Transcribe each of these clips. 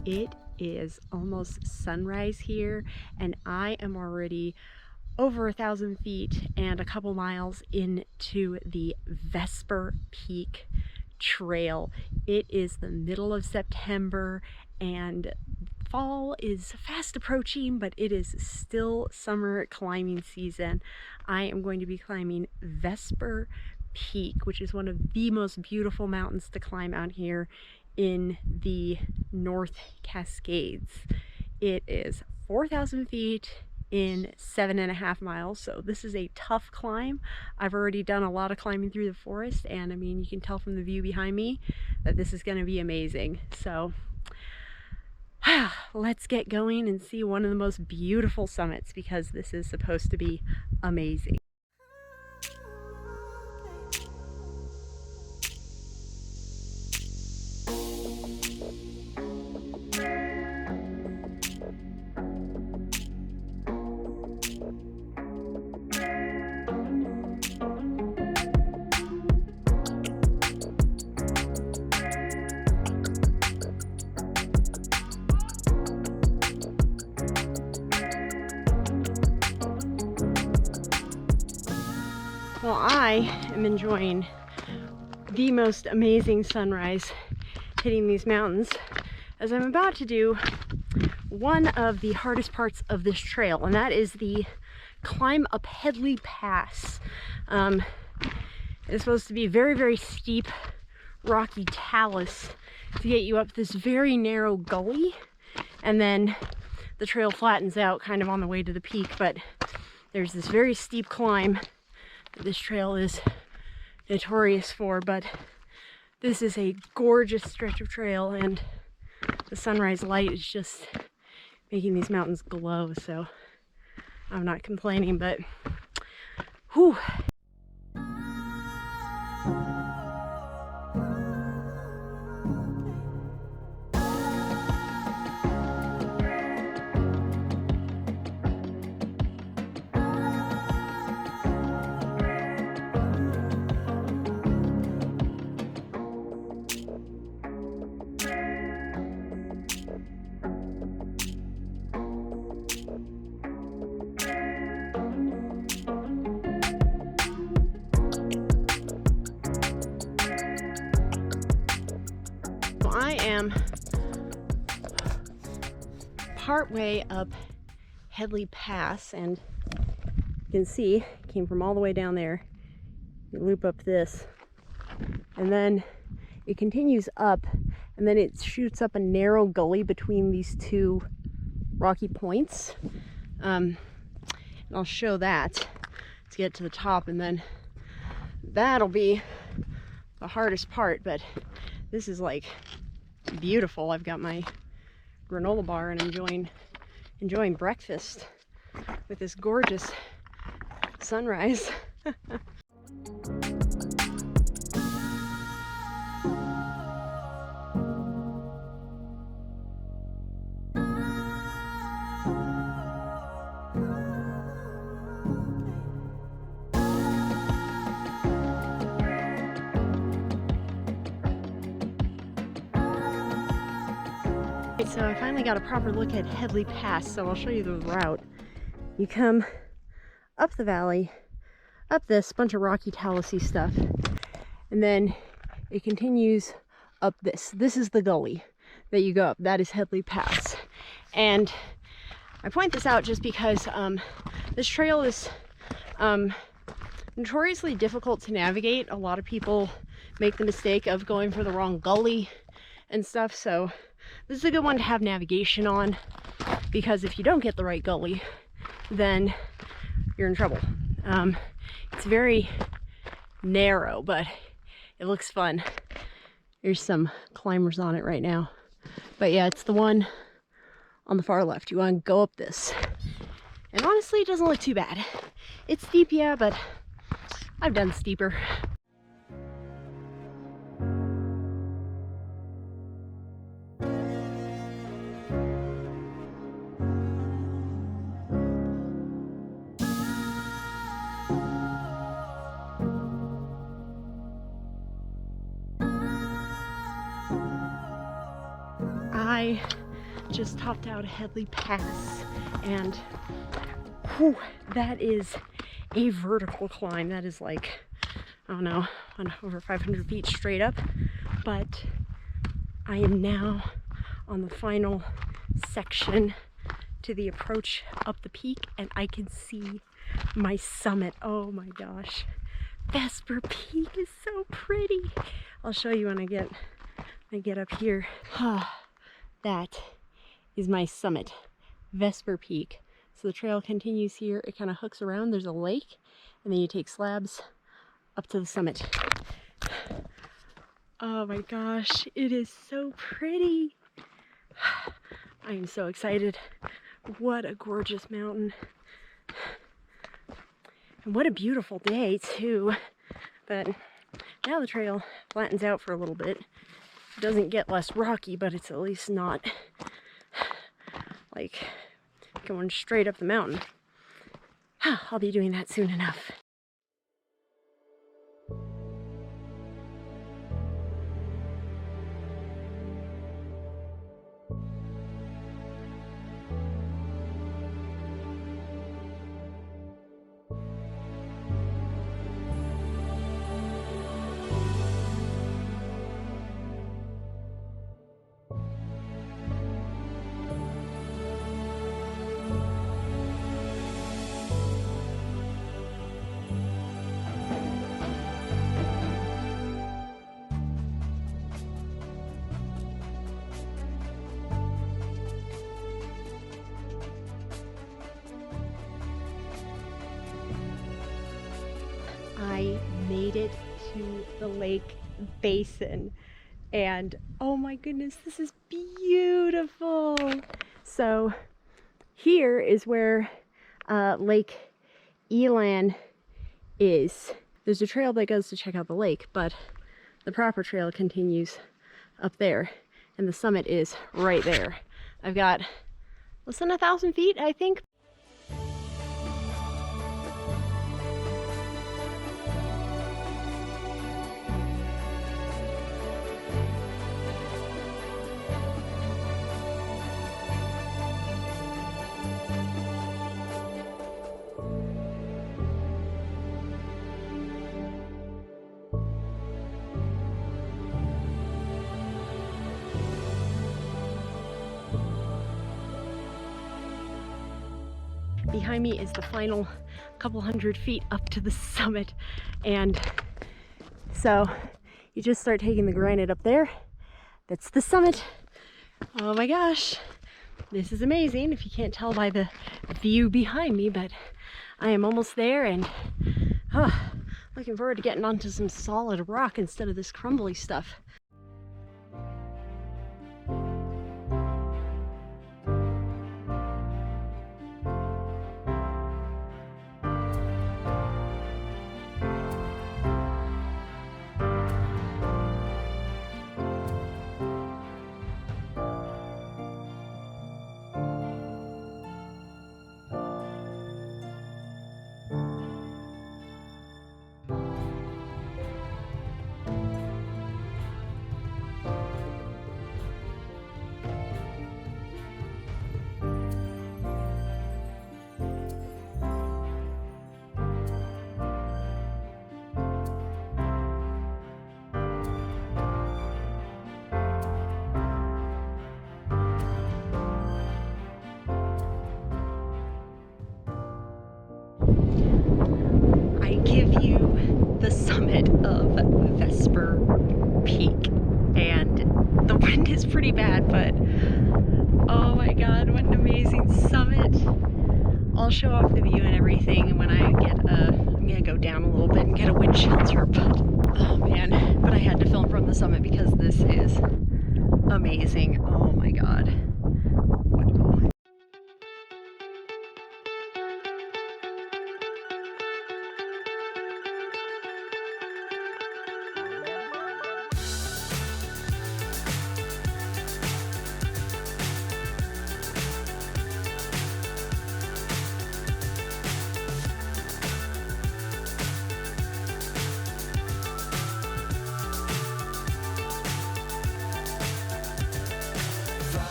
It is almost sunrise here, and I am already over 1,000 feet and a couple miles into the Vesper Peak trail. It is the middle of September and fall is fast approaching, but it is still summer climbing season. I am going to be climbing Vesper Peak, which is one of the most beautiful mountains to climb out here in the North Cascades. It is 4,000 feet in 7.5 miles, so this is a tough climb. I've already done a lot of climbing through the forest, and I mean, you can tell from the view behind me that this is going to be amazing. So let's get going and see one of the most beautiful summits, because this is supposed to be amazing. Well, I am enjoying the most amazing sunrise hitting these mountains, as I'm about to do one of the hardest parts of this trail, and that is the climb up Hedley Pass. It's supposed to be very, very steep, rocky talus to get you up this very narrow gully, and then the trail flattens out kind of on the way to the peak, but there's this very steep climb this trail is notorious for. But this is a gorgeous stretch of trail, and the sunrise light is just making these mountains glow, so I'm not complaining. But whew. I am partway up Hedley Pass, and you can see it came from all the way down there. You loop up this, and then it continues up, and then it shoots up a narrow gully between these two rocky points. And I'll show that to get to the top, and then that'll be the hardest part. But this is like beautiful. I've got my granola bar and enjoying breakfast with this gorgeous sunrise. So I finally got a proper look at Hedley Pass, so I'll show you the route. You come up the valley, up this bunch of rocky talusy stuff, and then it continues up this. This is the gully that you go up. That is Hedley Pass. And I point this out just because this trail is notoriously difficult to navigate. A lot of people make the mistake of going for the wrong gully and stuff, so this is a good one to have navigation on, because if you don't get the right gully, then you're in trouble. It's very narrow, but it looks fun. There's some climbers on it right now. But yeah, it's the one on the far left. You want to go up this. And honestly, it doesn't look too bad. It's steep, yeah, but I've done steeper. I just topped out Hedley Pass, and whew, that is a vertical climb. That is like, I don't know, over 500 feet straight up. But I am now on the final section to the approach up the peak, and I can see my summit. Oh my gosh. Vesper Peak is so pretty. I'll show you when I get up here. That is my summit, Vesper Peak. So the trail continues here. It kind of hooks around. There's a lake, and then you take slabs up to the summit. Oh my gosh, it is so pretty. I am so excited. What a gorgeous mountain. And what a beautiful day too. But now the trail flattens out for a little bit. It doesn't get less rocky, but it's at least not like going straight up the mountain. I'll be doing that soon enough. I made it to the lake Basin, and oh my goodness, this is beautiful. So here is where Lake Elan is. There's a trail that goes to check out the lake, but the proper trail continues up there, and the summit is right there. I've got less than 1,000 feet, I think. Behind me is the final couple hundred feet up to the summit, and so you just start taking the granite up there. That's the summit. Oh my gosh, this is amazing if you can't tell by the view behind me, but I am almost there, and looking forward to getting onto some solid rock instead of this crumbly stuff. Give you the summit of Vesper Peak, and the wind is pretty bad, but oh my god, what an amazing summit. I'll show off the view and everything when I get I'm gonna go down a little bit and get a wind shelter, but oh man, but I had to film from the summit because this is amazing. Oh my god. Wow.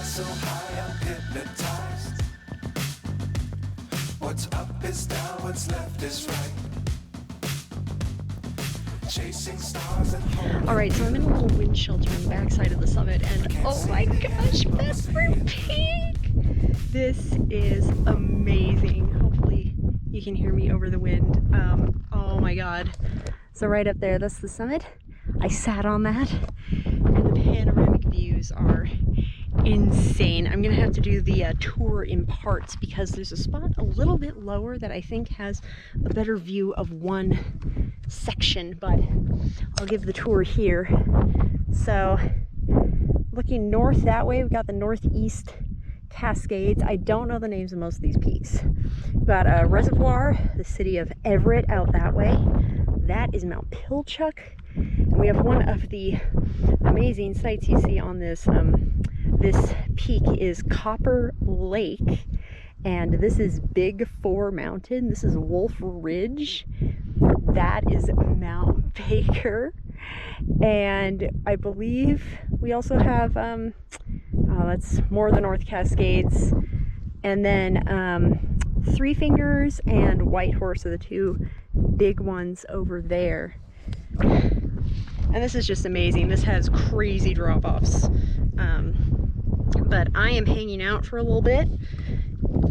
So What's up is down, what's left is right. Chasing stars and Alright, so I'm in a little wind shelter on the backside of the summit, and oh my gosh, Vesper Peak! This is amazing. Hopefully you can hear me over the wind. Oh my god. So right up there, that's the summit. I sat on that, and the panoramic views are insane. I'm gonna have to do the tour in parts because there's a spot a little bit lower that I think has a better view of one section, but I'll give the tour here. So looking north that way, we've got the northeast Cascades. I don't know the names of most of these peaks. We've got a reservoir, the city of Everett out that way. That is Mount Pilchuck. And we have one of the amazing sights you see on this this peak is Copper Lake, and this is Big Four Mountain. This is Wolf Ridge. That is Mount Baker, and I believe we also have that's more the North Cascades, and then Three Fingers and White Horse are the two big ones over there. And this is just amazing. This has crazy drop-offs. But I am hanging out for a little bit,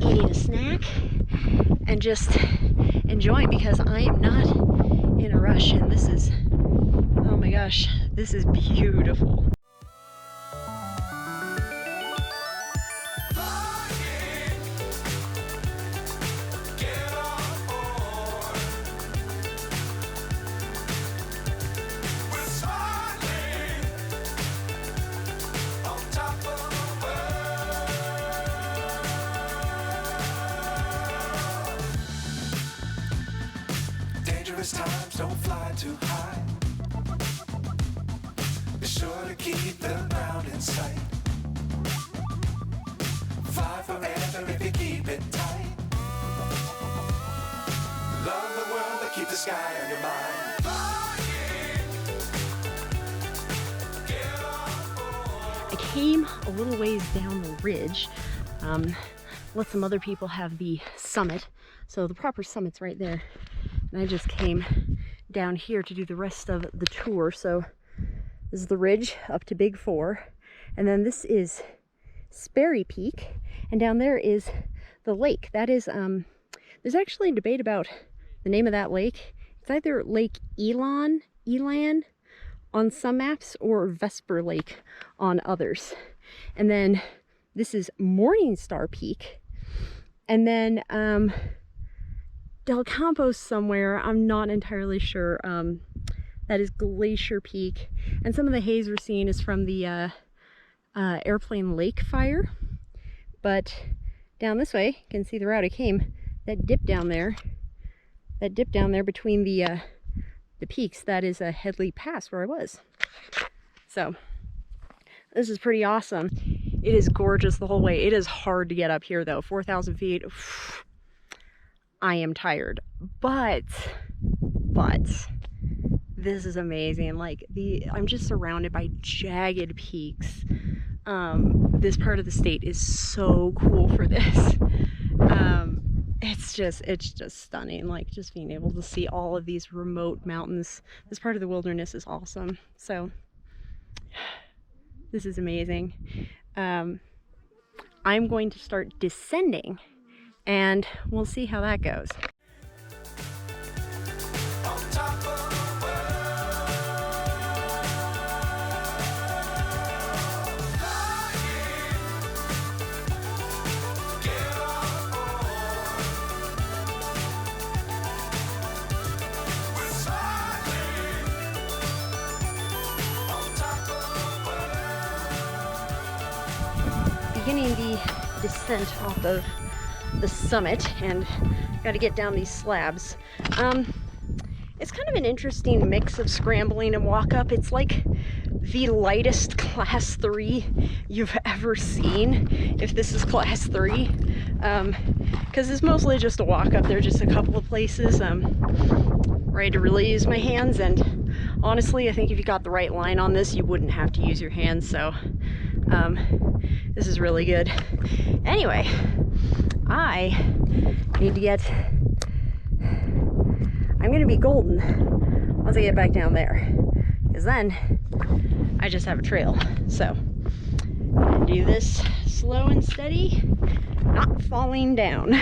eating a snack, and just enjoying because I am not in a rush. And this is, oh my gosh, this is beautiful. Times don't fly too high. Be sure to keep the ground in sight. Fly forever if you keep it tight. Love the world, but keep the sky on your mind. I came a little ways down the ridge. Let some other people have the summit. So the proper summit's right there. And I just came down here to do the rest of the tour. So this is the ridge up to Big Four. And then this is Sperry Peak. And down there is the lake. That is, there's actually a debate about the name of that lake. It's either Lake Elan on some maps or Vesper Lake on others. And then this is Morningstar Peak. And then, Del Campo's somewhere, I'm not entirely sure. That is Glacier Peak, and some of the haze we're seeing is from the Airplane Lake fire. But down this way, you can see the route I came. That dip down there between the peaks, that is a Hedley Pass where I was. So this is pretty awesome. It is gorgeous the whole way. It is hard to get up here though. 4,000 feet. I am tired, but this is amazing. Like I'm just surrounded by jagged peaks. This part of the state is so cool for this. It's just stunning. Like just being able to see all of these remote mountains. This part of the wilderness is awesome. So this is amazing. I'm going to start descending, and we'll see how that goes. Beginning the descent off of the summit, and got to get down these slabs. It's kind of an interesting mix of scrambling and walk up. It's like the lightest class 3 you've ever seen, if this is class 3, because it's mostly just a walk up. There are just a couple of places where I had to really use my hands, and honestly I think if you got the right line on this you wouldn't have to use your hands, so this is really good. Anyway, I I need to get, I'm gonna be golden once I get back down there, because then I just have a trail. So I'm gonna do this slow and steady, not falling down.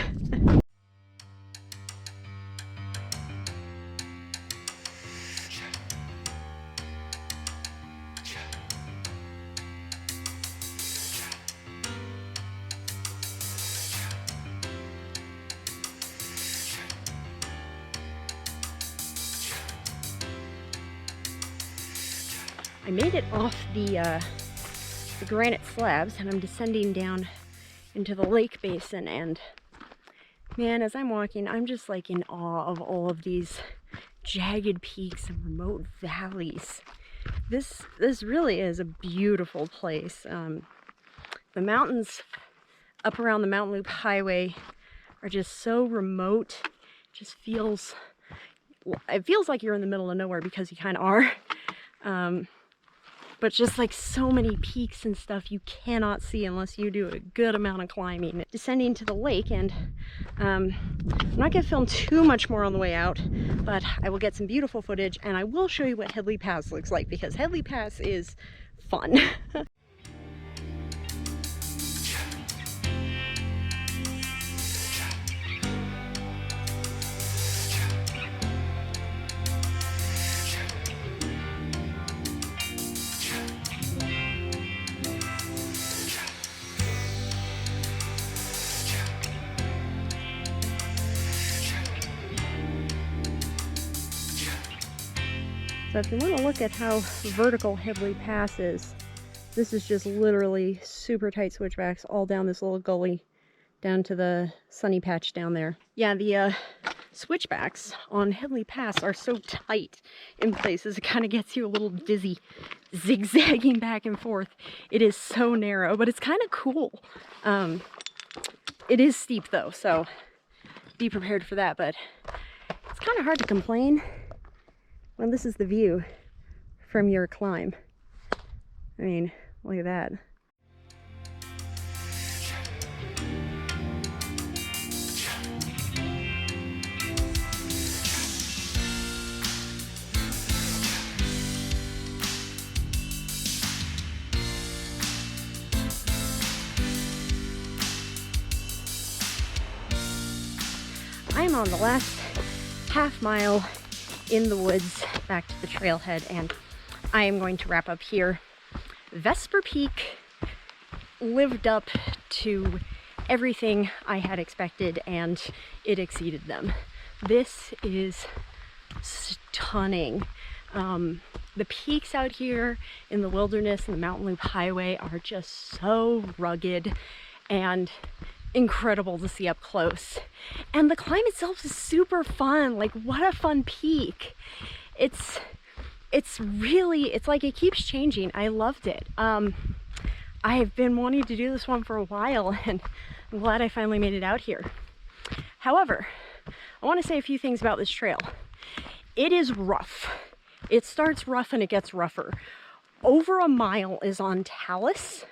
I made it off the granite slabs, and I'm descending down into the lake basin, and man, as I'm walking, I'm just like in awe of all of these jagged peaks and remote valleys. This really is a beautiful place. The mountains up around the Mountain Loop Highway are just so remote. It feels like you're in the middle of nowhere, because you kind of are. But just like so many peaks and stuff you cannot see unless you do a good amount of climbing. Descending to the lake, and I'm not going to film too much more on the way out, but I will get some beautiful footage, and I will show you what Hedley Pass looks like, because Hedley Pass is fun. So if you want to look at how vertical Hedley Pass is, this is just literally super tight switchbacks all down this little gully down to the sunny patch down there. Yeah, the switchbacks on Hedley Pass are so tight in places, it kind of gets you a little dizzy, zigzagging back and forth. It is so narrow, but it's kind of cool. It is steep though, so be prepared for that, but it's kind of hard to complain when this is the view from your climb. I mean, look at that. I'm on the last half mile in the woods back to the trailhead, and I am going to wrap up here. Vesper Peak lived up to everything I had expected, and it exceeded them. This is stunning. The peaks out here in the wilderness and the Mountain Loop Highway are just so rugged and incredible to see up close. And the climb itself is super fun. Like, what a fun peak. It's like it keeps changing. I loved it. I have been wanting to do this one for a while, and I'm glad I finally made it out here. However, I want to say a few things about this trail. It is rough. It starts rough and it gets rougher. Over a mile is on talus,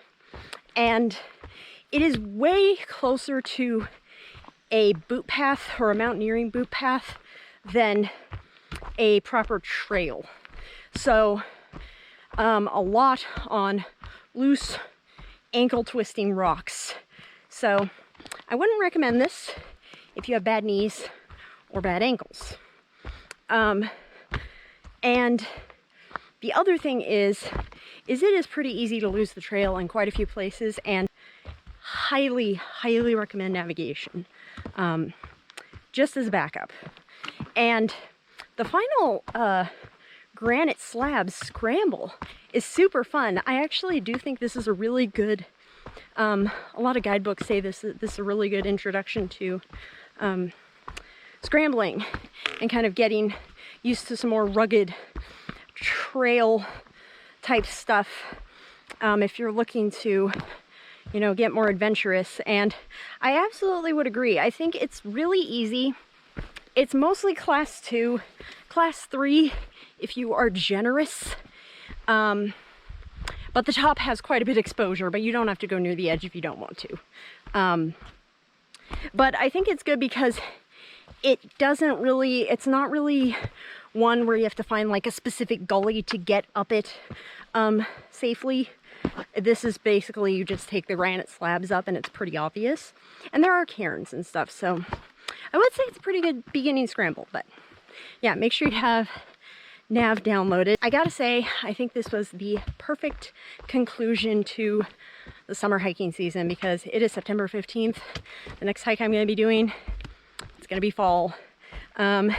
and it is way closer to a boot path or a mountaineering boot path than a proper trail. So a lot on loose ankle twisting rocks. So I wouldn't recommend this if you have bad knees or bad ankles. And the other thing is it is pretty easy to lose the trail in quite a few places, and highly recommend navigation, just as a backup. And the final granite slab scramble is super fun. I actually do think this is a really good, a lot of guidebooks say this is a really good introduction to scrambling and kind of getting used to some more rugged trail type stuff, if you're looking to, you know, get more adventurous. And I absolutely would agree. I think it's really easy. It's mostly class 2, class 3 if you are generous. But the top has quite a bit of exposure, but you don't have to go near the edge if you don't want to. But I think it's good because it's not really one where you have to find like a specific gully to get up it safely. This is basically, you just take the granite slabs up and it's pretty obvious. And there are cairns and stuff, so I would say it's a pretty good beginning scramble. But yeah, make sure you have nav downloaded. I gotta say, I think this was the perfect conclusion to the summer hiking season because it is September 15th. The next hike I'm gonna be doing, it's gonna be fall. And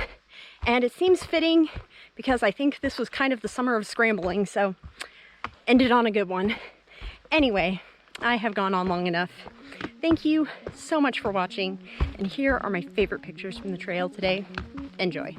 it seems fitting because I think this was kind of the summer of scrambling, so ended on a good one. Anyway, I have gone on long enough. Thank you so much for watching, and here are my favorite pictures from the trail today. Enjoy.